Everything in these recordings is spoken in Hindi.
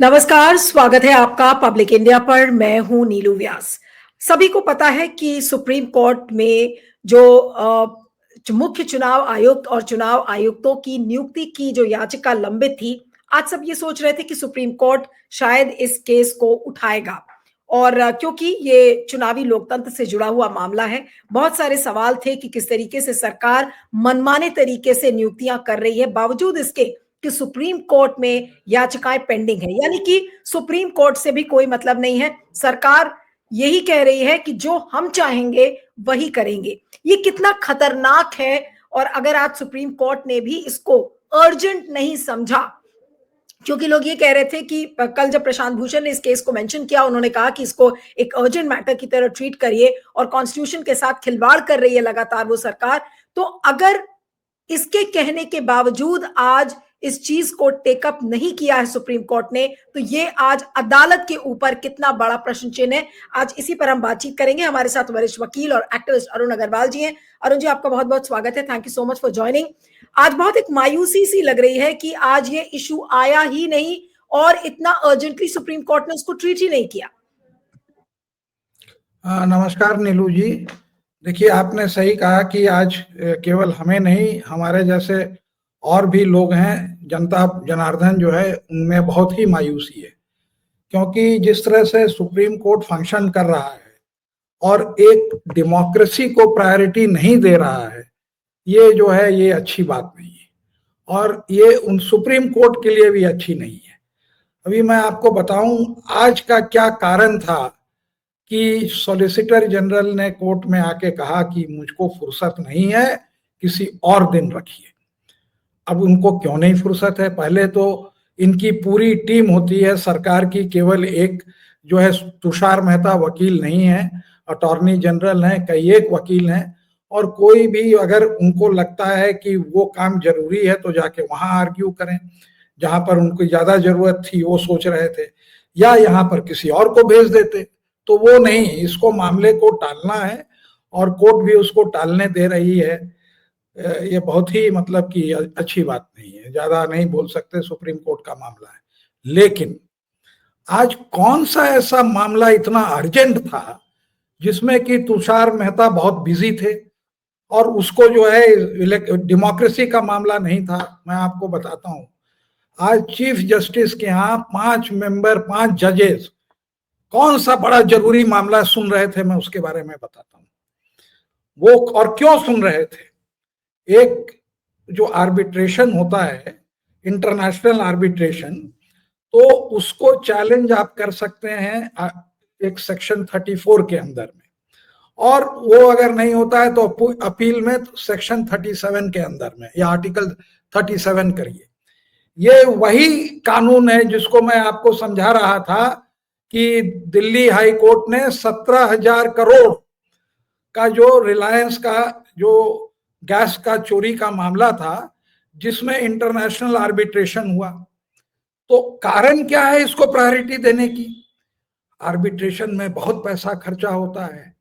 नमस्कार, स्वागत है आपका पब्लिक इंडिया पर। मैं हूं नीलू व्यास। सभी को पता है कि सुप्रीम कोर्ट में जो मुख्य चुनाव आयुक्त और चुनाव आयुक्तों की नियुक्ति की जो याचिका लंबित थी, आज सब ये सोच रहे थे कि सुप्रीम कोर्ट शायद इस केस को उठाएगा। और क्योंकि ये चुनावी लोकतंत्र से जुड़ा हुआ मामला है, बहुत सारे सवाल थे कि किस तरीके से सरकार मनमाने तरीके से नियुक्तियां कर रही है, बावजूद इसके कि सुप्रीम कोर्ट में याचिकाएं पेंडिंग है। यानी कि सुप्रीम कोर्ट से भी कोई मतलब नहीं है। सरकार यही कह रही है कि जो हम चाहेंगे वही करेंगे। ये कितना खतरनाक है। और अगर आज सुप्रीम कोर्ट ने भी इसको अर्जेंट नहीं समझा, क्योंकि लोग ये कह रहे थे कि कल जब प्रशांत भूषण ने इस केस को मेंशन किया, उन्होंने कहा कि इसको एक अर्जेंट मैटर की तरह ट्रीट करिए और कॉन्स्टिट्यूशन के साथ खिलवाड़ कर रही है लगातार वो सरकार। तो अगर इसके कहने के बावजूद आज इस चीज को टेकअप नहीं किया है सुप्रीम कोर्ट ने, तो ये आज अदालत के ऊपर कितना बड़ा प्रश्न चिन्ह है। आज इसी पर हम बातचीत करेंगे। हमारे साथ वरिष्ठ वकील और एक्टिविस्ट अरुण अग्रवाल जी हैं। अरुण जी, आपका बहुत बहुत स्वागत है। Thank you so much for joining. आज बहुत एक मायूसी सी लग रही है कि आज ये इशू आया ही नहीं और इतना अर्जेंटली सुप्रीम कोर्ट ने उसको ट्रीट ही नहीं किया। नमस्कार नीलू जी। देखिए, आपने सही कहा कि आज केवल हमें नहीं, हमारे जैसे और भी लोग हैं, जनता जनार्दन जो है उनमें बहुत ही मायूसी है। क्योंकि जिस तरह से सुप्रीम कोर्ट फंक्शन कर रहा है और एक डेमोक्रेसी को प्रायोरिटी नहीं दे रहा है, ये जो है ये अच्छी बात नहीं है और ये उन सुप्रीम कोर्ट के लिए भी अच्छी नहीं है। अभी मैं आपको बताऊं आज का क्या कारण था कि सॉलिसिटर जनरल ने कोर्ट में आके कहा कि मुझको फुर्सत नहीं है, किसी और दिन रखिए। अब उनको क्यों नहीं फुर्सत है? पहले तो इनकी पूरी टीम होती है सरकार की, केवल एक जो है तुषार मेहता वकील नहीं है, अटॉर्नी जनरल है, कई एक वकील हैं। और कोई भी अगर उनको लगता है कि वो काम जरूरी है तो जाके वहां आर्ग्यू करें जहां पर उनको ज्यादा जरूरत थी, वो सोच रहे थे, या यहाँ पर किसी और को भेज देते। तो वो नहीं, इसको मामले को टालना है और कोर्ट भी उसको टालने दे रही है। ये बहुत ही मतलब कि अच्छी बात नहीं है, ज्यादा नहीं बोल सकते, सुप्रीम कोर्ट का मामला है। लेकिन आज कौन सा ऐसा मामला इतना अर्जेंट था जिसमें कि तुषार मेहता बहुत बिजी थे और उसको जो है डेमोक्रेसी का मामला नहीं था? मैं आपको बताता हूं। आज चीफ जस्टिस के यहाँ 5 मेंबर, 5 जजेस कौन सा बड़ा जरूरी मामला सुन रहे थे, मैं उसके बारे में बताता हूं। वो और क्यों सुन रहे थे? एक जो आर्बिट्रेशन होता है, इंटरनेशनल आर्बिट्रेशन, तो उसको चैलेंज आप कर सकते हैं एक सेक्शन 34 के अंदर में, और वो अगर नहीं होता है तो अपील में सेक्शन 37 के अंदर में, या आर्टिकल 37 करिए। ये वही कानून है जिसको मैं आपको समझा रहा था कि दिल्ली हाई कोर्ट ने 17,000 करोड़ का जो रिलायंस का जो गैस का चोरी का मामला था, जिसमें इंटरनेशनल आर्बिट्रेशन हुआ, तो कारण क्या है इसको प्रायोरिटी देने की? आर्बिट्रेशन में बहुत पैसा खर्चा होता है,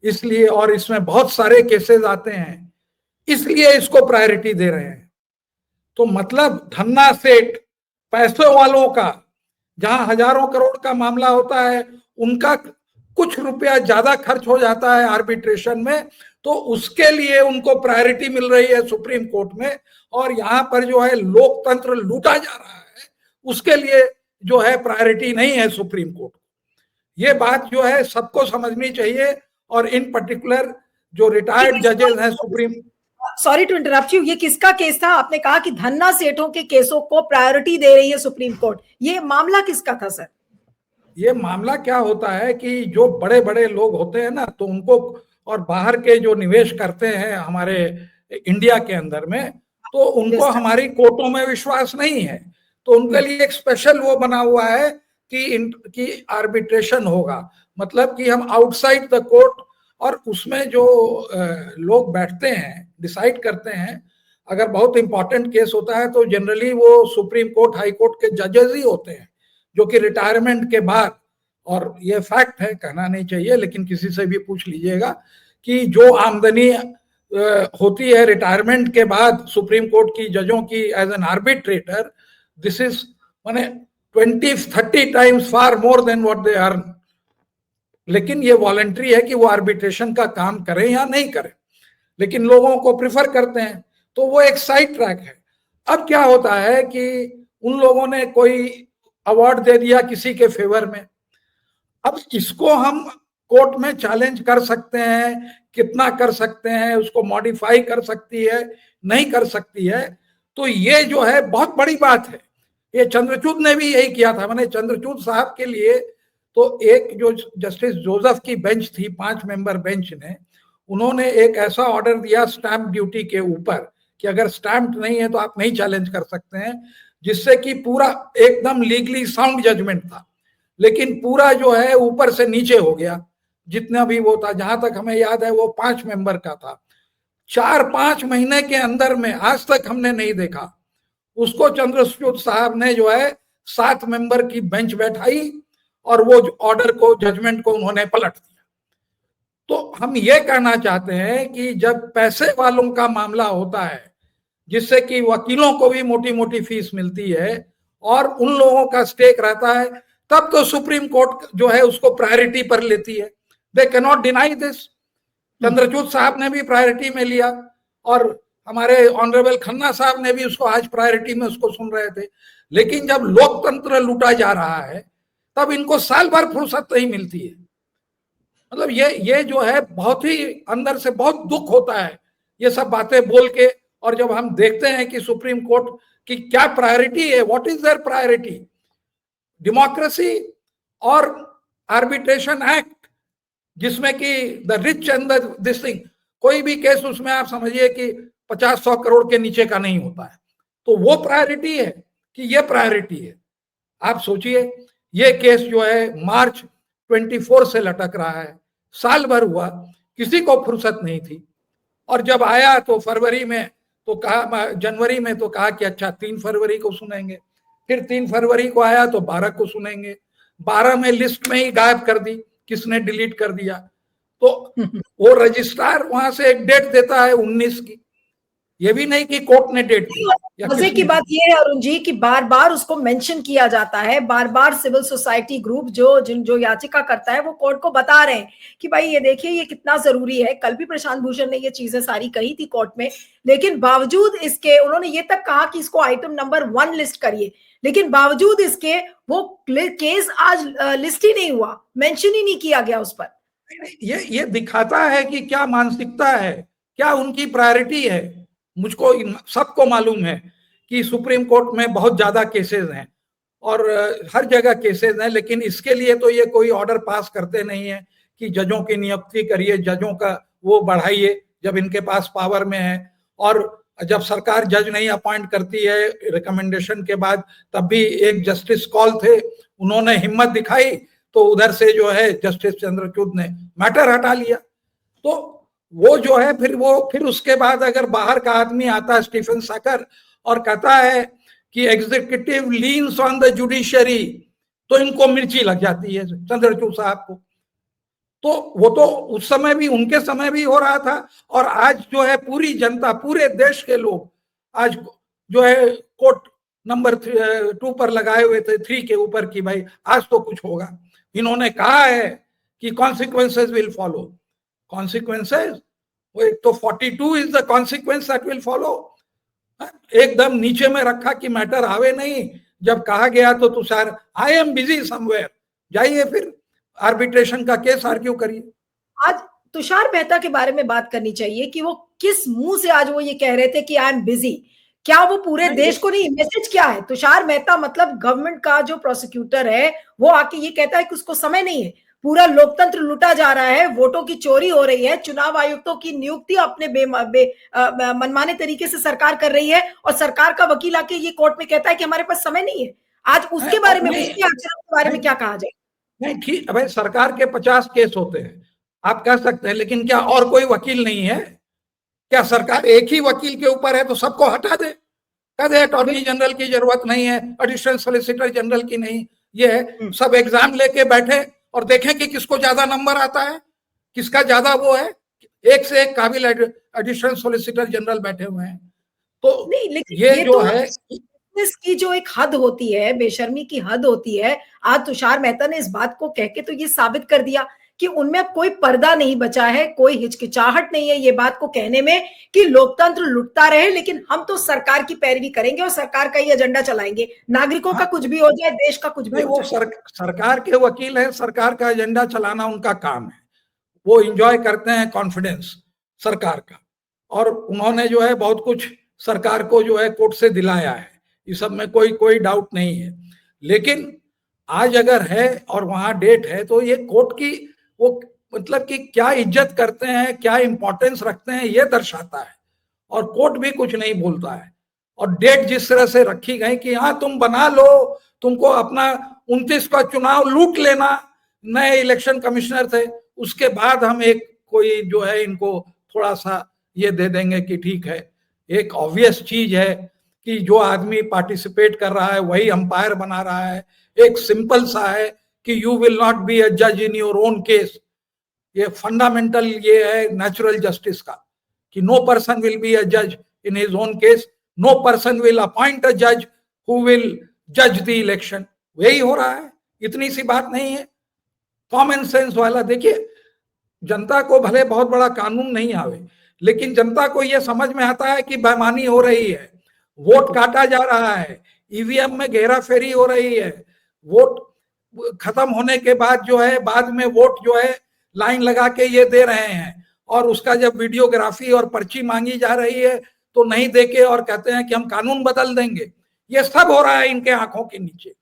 इसलिए, और इसमें बहुत सारे केसेस आते हैं, इसलिए इसको प्रायोरिटी दे रहे हैं। तो मतलब धन्ना सेठ, पैसों वालों का, जहां हजारों करोड़ का मामला होता है, उनका कुछ रुपया ज्यादा खर्च हो जाता है आर्बिट्रेशन में, तो उसके लिए उनको प्रायोरिटी मिल रही है सुप्रीम कोर्ट में। और यहाँ पर जो है लोकतंत्र लूटा जा रहा है, उसके लिए जो है प्रायोरिटी नहीं है सुप्रीम कोर्ट। ये बात जो है सबको समझनी चाहिए। और इन पर्टिकुलर जो रिटायर्ड जजेस हैं supreme, sorry to interrupt you, ये किसका केस था? आपने कहा कि धन्ना सेठों के केसों को प्रायोरिटी दे रही है सुप्रीम कोर्ट, ये मामला किसका था सर? ये मामला क्या होता है कि जो बड़े बड़े लोग होते हैं ना, तो उनको, और बाहर के जो निवेश करते हैं हमारे इंडिया के अंदर में, तो उनको हमारी कोर्टों में विश्वास नहीं है। तो उनके लिए एक स्पेशल वो बना हुआ है कि आर्बिट्रेशन होगा, मतलब कि हम आउटसाइड द कोर्ट, और उसमें जो लोग बैठते हैं, डिसाइड करते हैं। अगर बहुत इंपॉर्टेंट केस होता है तो जनरली वो सुप्रीम कोर्ट, हाई कोर्ट के जजेस ही होते हैं, जो कि रिटायरमेंट के बाद, और ये फैक्ट है, कहना नहीं चाहिए लेकिन किसी से भी पूछ लीजिएगा कि जो आमदनी होती है रिटायरमेंट के बाद सुप्रीम कोर्ट की जजों की as an arbitrator, this is, माने 20-30 times far more than what they earn. लेकिन ये वॉलंटरी है कि वो आर्बिट्रेशन का काम करें या नहीं करें, लेकिन लोगों को प्रिफर करते हैं, तो वो एक साइड ट्रैक है। अब क्या होता है कि उन लोगों ने कोई अवार्ड दे दिया किसी के फेवर में, अब इसको हम कोर्ट में चैलेंज कर सकते हैं, कितना कर सकते हैं, उसको मॉडिफाई कर सकती है, नहीं कर सकती है, तो ये जो है बहुत बड़ी बात है। ये चंद्रचूड़ ने भी यही किया था। मैंने चंद्रचूड़ साहब के लिए तो एक जो जस्टिस जोसेफ की बेंच थी, 5 मेंबर बेंच ने, उन्होंने एक ऐसा ऑर्डर दिया स्टैंप ड्यूटी के ऊपर कि अगर स्टैंप नहीं है तो आप नहीं चैलेंज कर सकते हैं, जिससे कि पूरा एकदम लीगली साउंड जजमेंट था। लेकिन पूरा जो है ऊपर से नीचे हो गया, जितना भी वो था। जहां तक हमें याद है वो 5 मेंबर का था। 4-5 महीने के अंदर में आज तक हमने नहीं देखा उसको। चंद्रचूड़ साहब ने जो है 7 मेंबर की बेंच बैठाई और वो ऑर्डर को, जजमेंट को उन्होंने पलट दिया। तो हम ये कहना चाहते हैं कि जब पैसे वालों का मामला होता है, जिससे कि वकीलों को भी मोटी मोटी फीस मिलती है और उन लोगों का स्टेक रहता है, तब तो सुप्रीम कोर्ट जो है उसको प्रायोरिटी पर लेती है। They can not deny this. Chandrachud साहब ने भी प्रायोरिटी में लिया और हमारे ऑनरेबल खन्ना साहब ने भी उसको आज प्रायोरिटी में उसको सुन रहे थे। लेकिन जब लोकतंत्र लूटा जा रहा है तब इनको साल भर फुर्सत नहीं मिलती है। मतलब ये जो है बहुत ही अंदर से बहुत दुख होता है ये सब बातें बोल के। और जब हम देखते हैं कि सुप्रीम कोर्ट की क्या प्रायोरिटी है, what is there priority, democracy और आर्बिट्रेशन एक्ट, जिसमें कि the rich and this thing, कोई भी केस उसमें आप समझिए कि 50-100 करोड़ के नीचे का नहीं होता है। तो वो प्रायोरिटी है कि ये प्रायोरिटी है। आप सोचिए ये केस जो है मार्च 24 से लटक रहा है, साल भर हुआ, किसी को फुर्सत नहीं थी। और जब आया तो फरवरी में तो कहा, जनवरी में तो कहा कि अच्छा 3 फरवरी को सुनेंगे, फिर 3 फरवरी को आया तो 12 को सुनेंगे, 12 में लिस्ट में ही गायब कर दी, किसने डिलीट कर दिया। तो वो रजिस्ट्रार वहां से एक डेट देता है 19 की, ये भी नहीं कि कोर्ट ने डेट दी। मजे की बात ये है अरुण जी कि बार बार उसको मेंशन किया जाता है, बार बार सिविल सोसाइटी ग्रुप जो याचिका करता है वो कोर्ट को बता रहे हैं कि भाई ये देखिए ये कितना जरूरी है। कल भी प्रशांत भूषण ने ये चीजें सारी कही थी कोर्ट में, लेकिन बावजूद इसके उन्होंने ये तक कहा कि इसको आइटम नंबर 1 लिस्ट करिए, लेकिन बावजूद इसके वो केस आज लिस्ट ही नहीं हुआ, मेंशन ही नहीं किया गया उस पर। ये दिखाता है कि क्या मानसिकता है, क्या उनकी प्रायोरिटी है। मुझको सबको मालूम है कि सुप्रीम कोर्ट में बहुत ज्यादा केसेस हैं और हर जगह केसेस हैं, लेकिन इसके लिए तो ये कोई ऑर्डर पास करते नहीं है कि जजों की नियुक्ति करिए, जजों का वो बढ़ाइए, जब इनके पास पावर में है। और जब सरकार जज नहीं अपॉइंट करती है रिकमेंडेशन के बाद, तब भी एक जस्टिस कॉल थे, उन्होंने हिम्मत दिखाई तो उधर से जो है जस्टिस चंद्रचूड़ ने मैटर हटा लिया। तो वो जो है फिर उसके बाद अगर बाहर का आदमी आता है स्टीफन साकर और कहता है कि executive leans on the judiciary, तो इनको मिर्ची लग जाती है चंद्रचूड़ साहब को। तो वो तो उस समय भी, उनके समय भी हो रहा था, और आज जो है पूरी जनता, पूरे देश के लोग आज जो है कोर्ट नंबर 2 पर लगाए हुए थे, 3 के ऊपर की भाई आज तो कुछ होगा। इन्होंने कहा है कि कॉन्सिक्वेंसेस विल फॉलो। कॉन्सिक्वेंसेस, वो एक तो 42 is the consequence that will follow. एकदम नीचे में रखा कि मैटर आवे नहीं। जब कहा गया तो Tushar, I am busy somewhere, जाइए फिर आर्बिट्रेशन का केस आर्ग्यू करिए। आज तुषार मेहता के बारे में बात करनी चाहिए कि वो किस मुंह से आज वो ये कह रहे थे कि आई एम बिजी। क्या वो पूरे देश को नहीं, मैसेज क्या है? तुषार मेहता मतलब गवर्नमेंट का जो प्रोसिक्यूटर है, वो आके ये कहता है कि उसको समय नहीं है, पूरा लोकतंत्र लूटा जा रहा है, वोटों की चोरी हो रही है, चुनाव आयुक्तों की नियुक्ति अपने मनमाने तरीके से सरकार कर रही है, और सरकार का वकील आके ये कोर्ट में कहता है कि हमारे पास समय नहीं है। आज उसके बारे में, उसके आचरण के बारे में क्या कहा जाए? नहीं ठीक, भाई सरकार के 50 केस होते हैं, आप कह सकते हैं, लेकिन क्या और कोई वकील नहीं है? क्या सरकार एक ही वकील के ऊपर है तो सबको हटा दे? कह दे अटॉर्नी जनरल की जरूरत नहीं है, एडिशनल सोलिसिटर जनरल की नहीं, ये है सब एग्जाम लेके बैठे और देखें कि किसको ज्यादा नंबर आता है, किसका ज्यादा वो है। एक से एक काबिल एडिशनल सोलिसिटर जनरल बैठे हुए हैं। तो नहीं, लेकिन ये जो तो है की जो एक हद होती है, बेशर्मी की हद होती है, आज तुषार मेहता ने इस बात को कह के तो ये साबित कर दिया कि उनमें अब कोई पर्दा नहीं बचा है, कोई हिचकिचाहट नहीं है ये बात को कहने में कि लोकतंत्र लुटता रहे, लेकिन हम तो सरकार की पैरवी करेंगे और सरकार का ही एजेंडा चलाएंगे, नागरिकों का हाँ, कुछ भी हो जाए, देश का कुछ भी नहीं हो वो जाए। सरकार के वकील है, सरकार का एजेंडा चलाना उनका काम है, वो इंजॉय करते हैं कॉन्फिडेंस सरकार का, और उन्होंने जो है बहुत कुछ सरकार को जो है कोर्ट से दिलाया है, इस सब में कोई कोई डाउट नहीं है। लेकिन आज अगर है और वहां डेट है तो ये कोर्ट की वो मतलब कि क्या इज्जत करते हैं, क्या इंपॉर्टेंस रखते हैं, ये दर्शाता है, और कोर्ट भी कुछ नहीं बोलता है। और डेट जिस तरह से रखी गई कि हाँ तुम बना लो, तुमको अपना 29 का चुनाव लूट लेना, नए इलेक्शन कमिश्नर थे, उसके बाद हम एक कोई जो है इनको थोड़ा सा ये दे देंगे कि ठीक है। एक ऑब्वियस चीज है कि जो आदमी पार्टिसिपेट कर रहा है वही अंपायर बना रहा है। एक सिंपल सा है कि you will not be a जज इन योर ओन केस, ये फंडामेंटल ये है नेचुरल जस्टिस का कि no person will be a जज in his own case, no person will appoint a जज हु विल जज द इलेक्शन। वही हो रहा है, इतनी सी बात नहीं है, कॉमन सेंस वाला। देखिए जनता को भले बहुत बड़ा कानून नहीं आवे, लेकिन जनता को यह समझ में आता है कि बेईमानी हो रही है, वोट काटा जा रहा है, ईवीएम में घेराफेरी हो रही है, वोट खत्म होने के बाद जो है बाद में वोट जो है लाइन लगा के ये दे रहे हैं, और उसका जब वीडियोग्राफी और पर्ची मांगी जा रही है तो नहीं देके और कहते हैं कि हम कानून बदल देंगे। ये सब हो रहा है इनके आंखों के नीचे।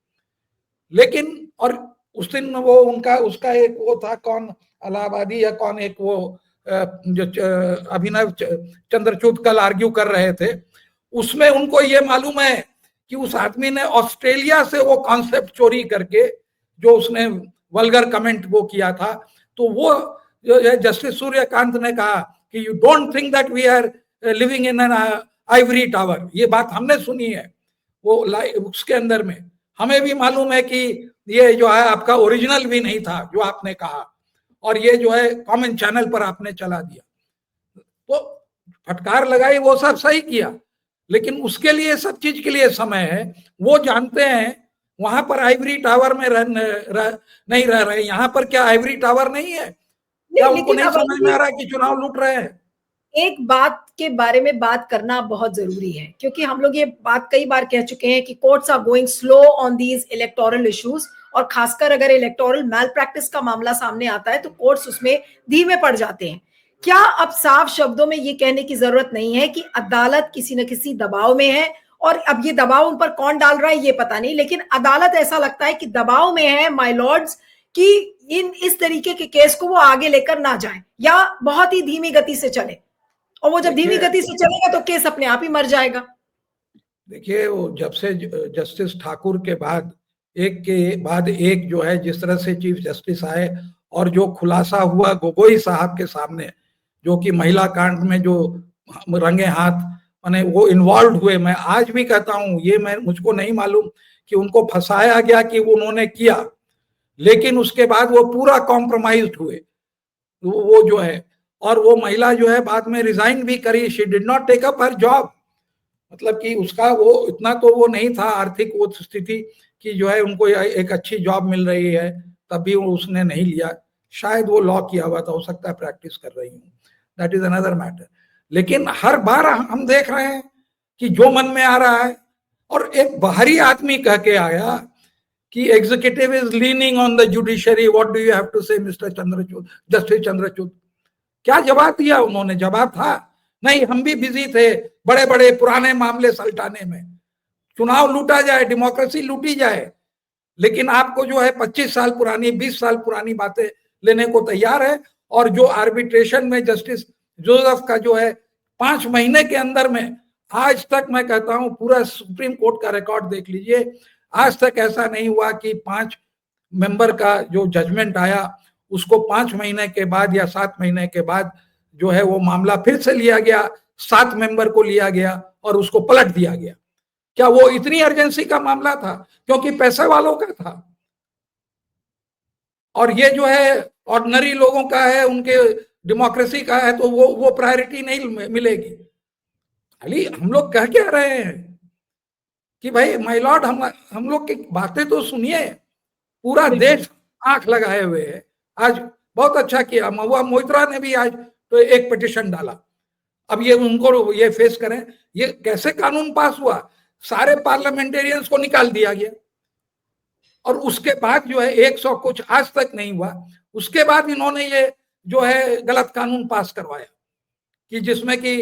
लेकिन और उस दिन वो उनका उसका एक वो था कौन, इलाहाबादी या कौन, एक वो जो अभिनव चंद्रचूड कल आर्ग्यू कर रहे थे, उसमें उनको ये मालूम है कि उस आदमी ने ऑस्ट्रेलिया से वो कॉन्सेप्ट चोरी करके जो उसने वल्गर कमेंट वो किया था, तो वो जस्टिस सूर्यकांत ने कहा कि you don't think that we are living in an ivory tower. ये बात हमने सुनी है वो उसके अंदर में, हमें भी मालूम है कि ये जो है आपका ओरिजिनल भी नहीं था जो आपने कहा, और ये जो है कॉमन चैनल पर आपने चला दिया। तो फटकार लगाई, वो सब सही किया, लेकिन उसके लिए सब चीज के लिए समय है। वो जानते हैं वहां पर आइवरी टावर में नहीं रह रहे, यहाँ पर क्या आइवरी टावर नहीं है? क्या नहीं, उनको लेकिन नहीं अब समझ में आ रहा है कि चुनाव लूट रहे हैं? एक बात के बारे में बात करना बहुत जरूरी है, क्योंकि हम लोग ये बात कई बार कह चुके हैं कि courts are going slow on these electoral issues, और खासकर अगर इलेक्टोरल मैल प्रैक्टिस का मामला सामने आता है तो कोर्ट्स उसमें धीमे पड़ जाते हैं। क्या अब साफ शब्दों में ये कहने की जरूरत नहीं है कि अदालत किसी न किसी दबाव में है, और अब ये दबाव उन पर कौन डाल रहा है ये पता नहीं, लेकिन अदालत ऐसा लगता है कि दबाव में है माय लॉर्ड्स कि इन इस तरीके के केस को वो आगे लेकर ना जाए या बहुत ही धीमी गति से चले, और वो जब धीमी देखिए गति से चलेगा तो केस अपने आप ही मर जाएगा। देखिए वो जब से जस्टिस ठाकुर के बाद एक जो है जिस तरह से चीफ जस्टिस आए, और जो खुलासा हुआ गोगोई साहब के सामने, जो कि महिला कांड में जो रंगे हाथ माने वो इन्वॉल्व हुए, मैं आज भी कहता हूं ये मैं मुझको नहीं मालूम कि उनको फंसाया गया कि उन्होंने किया, लेकिन उसके बाद वो पूरा कॉम्प्रोमाइज हुए वो जो है, और वो महिला जो है बाद में रिजाइन भी करी, she did not take up her job. मतलब कि उसका वो इतना तो वो नहीं था आर्थिक वो स्थिति कि जो है उनको एक अच्छी जॉब मिल रही है, तब भी उसने नहीं लिया। शायद वो लॉ किया हुआ था, हो सकता है प्रैक्टिस कर रही हूँ, दैट इज अनदर मैटर। लेकिन हर बार हम देख रहे हैं कि जो मन में आ रहा है, और एक बाहरी आदमी कह के आया कि executive is leaning on the judiciary, what do you have to say mister Chandrachud, justice Chandrachud. क्या जवाब दिया उन्होंने? जवाब था नहीं हम भी बिजी थे बड़े बड़े पुराने मामले सलटाने में, चुनाव लूटा जाए, डेमोक्रेसी लूटी जाए, लेकिन आपको जो है 25 साल पुरानी 20 साल पुरानी बातें लेने को तैयार है। और जो आर्बिट्रेशन में जस्टिस जोसेफ का जो है 5 महीने के अंदर में, आज तक मैं कहता हूं पूरा सुप्रीम कोर्ट का रिकॉर्ड देख लीजिए, आज तक ऐसा नहीं हुआ कि 5 मेंबर का जो जजमेंट आया उसको 5 महीने के बाद या 7 महीने के बाद जो है वो मामला फिर से लिया गया, 7 मेंबर को लिया गया और उसको पलट दिया गया। क्या वो इतनी अर्जेंसी का मामला था? क्योंकि पैसे वालों का था, और ये जो है ऑर्डिनरी लोगों का है, उनके डेमोक्रेसी का है, तो वो प्रायोरिटी नहीं मिलेगी। खाली हम लोग कह क्या रहे हैं कि भाई माय लॉर्ड, हम लोग की बातें तो सुनिए, पूरा देश आंख लगाए हुए है। आज बहुत अच्छा किया महुआ मोइत्रा ने भी आज तो एक पिटिशन डाला। अब ये उनको ये फेस करें, ये कैसे कानून पास हुआ? सारे पार्लियामेंटेरियंस को निकाल दिया गया और उसके बाद जो है 100 कुछ आज तक नहीं हुआ। उसके बाद इन्होंने ये जो है गलत कानून पास करवाया कि जिसमें कि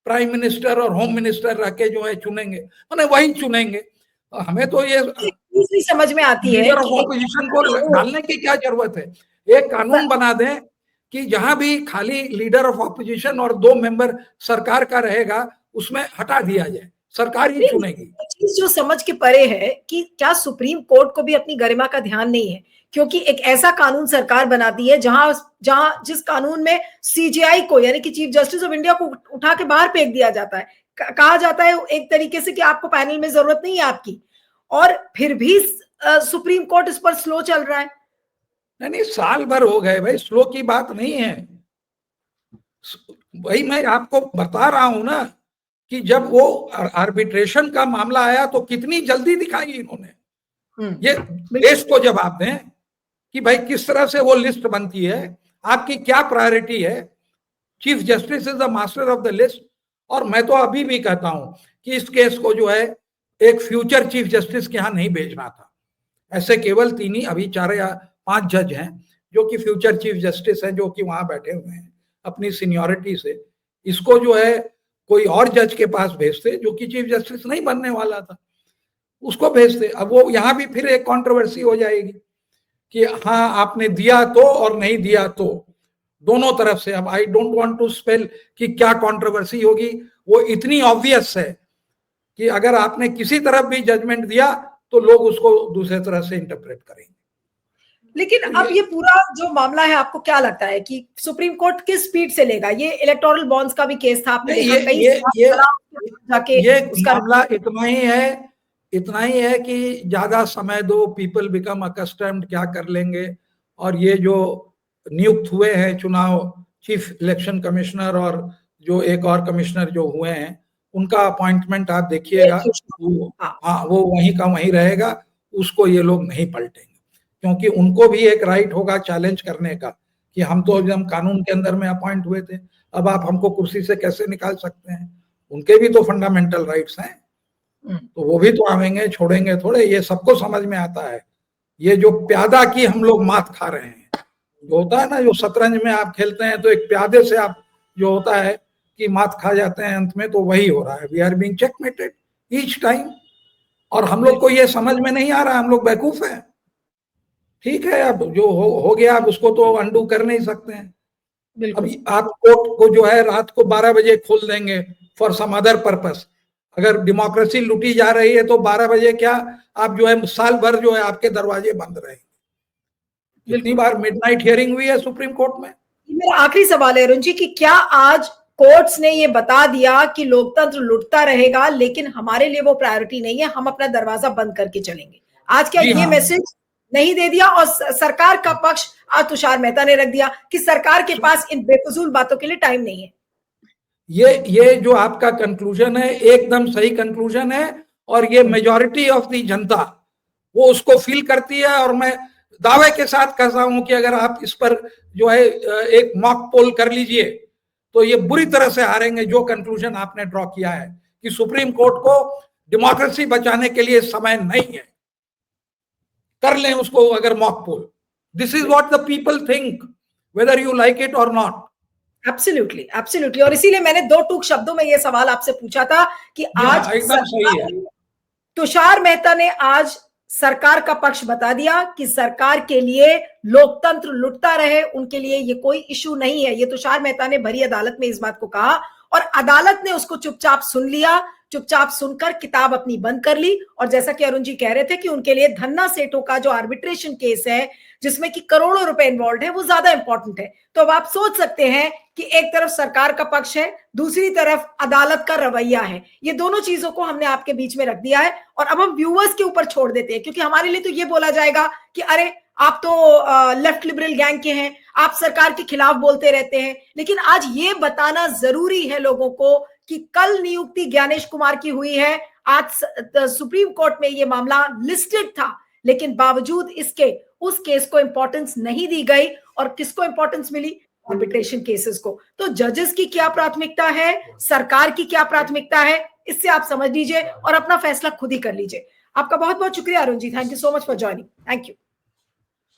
प्राइम मिनिस्टर और होम मिनिस्टर रह के जो है चुनेंगे, मैंने वही चुनेंगे। हमें तो ये दूसरी समझ में आती है लीडर ऑफ ऑपोजिशन को डालने की क्या जरूरत है? एक कानून बना दें कि जहां भी खाली लीडर ऑफ ऑपोजिशन और 2 मेंबर सरकार का रहेगा, उसमें हटा दिया जाए, सरकार ही चुनेगी। चीज जो समझ के परे है कि क्या सुप्रीम कोर्ट को भी अपनी गरिमा का ध्यान नहीं है, क्योंकि एक ऐसा कानून सरकार बनाती है जहां जहां जिस कानून में सीजेआई को, यानी कि चीफ जस्टिस ऑफ इंडिया को उठा के बाहर फेंक दिया जाता है, कहा जाता है एक तरीके से कि आपको पैनल में जरूरत नहीं है आपकी, और फिर भी सुप्रीम कोर्ट इस पर स्लो चल रहा है। नहीं, साल भर हो गए भाई, स्लो की बात नहीं है। भाई मैं आपको बता रहा हूं ना कि जब वो आर्बिट्रेशन का मामला आया तो कितनी जल्दी दिखाई इन्होंने। ये देश को जवाब दें कि भाई किस तरह से वो लिस्ट बनती है, आपकी क्या प्रायोरिटी है। Chief justice is the master of the list. और मैं तो अभी भी कहता हूं कि इस केस को जो है एक फ्यूचर चीफ जस्टिस के यहां नहीं भेजना था। ऐसे केवल 3 ही, अभी 4 या 5 जज हैं जो कि फ्यूचर चीफ जस्टिस हैं, जो कि वहां बैठे हुए हैं अपनी सीनियोरिटी से। इसको जो है कोई और जज के पास भेजते जो कि चीफ जस्टिस नहीं बनने वाला था, उसको भेजते। अब वो यहां भी फिर एक कंट्रोवर्सी हो जाएगी कि हाँ आपने दिया तो और नहीं दिया तो, दोनों तरफ से। अब I don't want to spell कि क्या कंट्रोवर्सी होगी, वो इतनी ऑब्वियस है कि अगर आपने किसी तरफ भी जजमेंट दिया तो लोग उसको दूसरे तरह से इंटरप्रेट करेंगे। लेकिन अब ये पूरा जो मामला है, आपको क्या लगता है कि सुप्रीम कोर्ट किस स्पीड से लेगा? ये इलेक्टोरल बॉन्ड्स का भी केस था, आपने देखा ये मामला इतना ही है कि ज्यादा समय दो, पीपल बिकम अकस्टम्ड, क्या कर लेंगे। और ये जो नियुक्त हुए हैं चुनाव चीफ इलेक्शन कमिश्नर और जो एक और कमिश्नर जो हुए हैं, उनका अपॉइंटमेंट आप देखिएगा, हाँ वो वहीं का वहीं रहेगा, उसको ये लोग नहीं पलटेंगे। क्योंकि उनको भी एक राइट होगा चैलेंज करने का कि हम तो एकदम कानून के अंदर में अपॉइंट हुए थे, अब आप हमको कुर्सी से कैसे निकाल सकते हैं। उनके भी तो फंडामेंटल राइट्स हैं, तो वो भी तो आवेंगे, छोड़ेंगे थोड़े। ये सबको समझ में आता है। ये जो प्यादा की हम लोग मात खा रहे हैं, जो होता है ना, जो शतरंज में आप खेलते हैं तो एक प्यादे से आप जो होता है कि मात खा जाते हैं अंत में, तो वही हो रहा है। We are being checkmated each time. और हम लोग को ये समझ में नहीं आ रहा, हम लोग बेवकूफ हैं। ठीक है, अब जो हो गया, अब उसको तो अंडू कर नहीं सकते हैं। अब आप कोर्ट को जो है रात को 12 बजे खोल देंगे फॉर सम अदर पर्पस। अगर डेमोक्रेसी लूटी जा रही है तो 12 बजे क्या, आप जो है साल भर जो है आपके दरवाजे बंद रहेंगे। कितनी बार मिडनाइट हियरिंग हुई है सुप्रीम कोर्ट में। मेरा आखिरी सवाल है अरुण जी कि क्या आज कोर्ट्स ने ये बता दिया कि लोकतंत्र लुटता रहेगा, लेकिन हमारे लिए वो प्रायोरिटी नहीं है, हम अपना दरवाजा बंद करके चलेंगे? आज क्या ये मैसेज नहीं दे दिया? और सरकार का पक्ष आज तुषार मेहता ने रख दिया कि सरकार के पास इन बेफजूल बातों के लिए टाइम नहीं है। ये जो आपका कंक्लूजन है एकदम सही कंक्लूजन है, और ये मेजॉरिटी ऑफ दी जनता वो उसको फील करती है। और मैं दावे के साथ कहता हूं कि अगर आप इस पर जो है एक मॉक पोल कर लीजिए तो ये बुरी तरह से हारेंगे। जो कंक्लूजन आपने ड्रॉ किया है कि सुप्रीम कोर्ट को डेमोक्रेसी बचाने के लिए समय नहीं है, कर लें उसको अगर mock poll. This is what the people think, whether you like it और नॉट। Absolutely, absolutely. और इसीलिए मैंने 2 टूक शब्दों में यह सवाल आपसे पूछा था कि आज एकदम सही है। तुषार मेहता ने आज सरकार का पक्ष बता दिया कि सरकार के लिए लोकतंत्र लुटता रहे, उनके लिए ये कोई इशू नहीं है। ये तुषार मेहता ने भरी अदालत में इस बात को कहा और अदालत ने उसको चुपचाप सुन लिया। चुपचाप सुनकर किताब अपनी बंद कर ली। और जैसा कि अरुण जी कह रहे थे कि उनके लिए धन्ना सेठों का जो आर्बिट्रेशन केस है, जिसमें कि करोड़ों रुपए इन्वॉल्व है, वो ज्यादा इंपॉर्टेंट है। तो अब आप सोच सकते हैं कि एक तरफ सरकार का पक्ष है, दूसरी तरफ अदालत का रवैया है। ये दोनों चीजों को हमने आपके बीच में रख दिया है और अब हम व्यूअर्स के ऊपर छोड़ देते हैं, क्योंकि हमारे लिए तो ये बोला जाएगा कि अरे आप तो लेफ्ट लिबरल गैंग के हैं, आप सरकार के खिलाफ बोलते रहते हैं। लेकिन आज ये बताना जरूरी है लोगों को कि कल नियुक्ति ज्ञानेश कुमार की हुई है, आज सुप्रीम कोर्ट में ये मामला लिस्टेड था, लेकिन बावजूद इसके उस केस को इंपॉर्टेंस नहीं दी गई, और किसको इंपॉर्टेंस मिली? आर्बिट्रेशन केसेस को। तो जजेस की क्या प्राथमिकता है, सरकार की क्या प्राथमिकता है, इससे आप समझ लीजिए और अपना फैसला खुद ही कर लीजिए। आपका बहुत बहुत शुक्रिया Arun ji, thank you so much for joining. Thank you.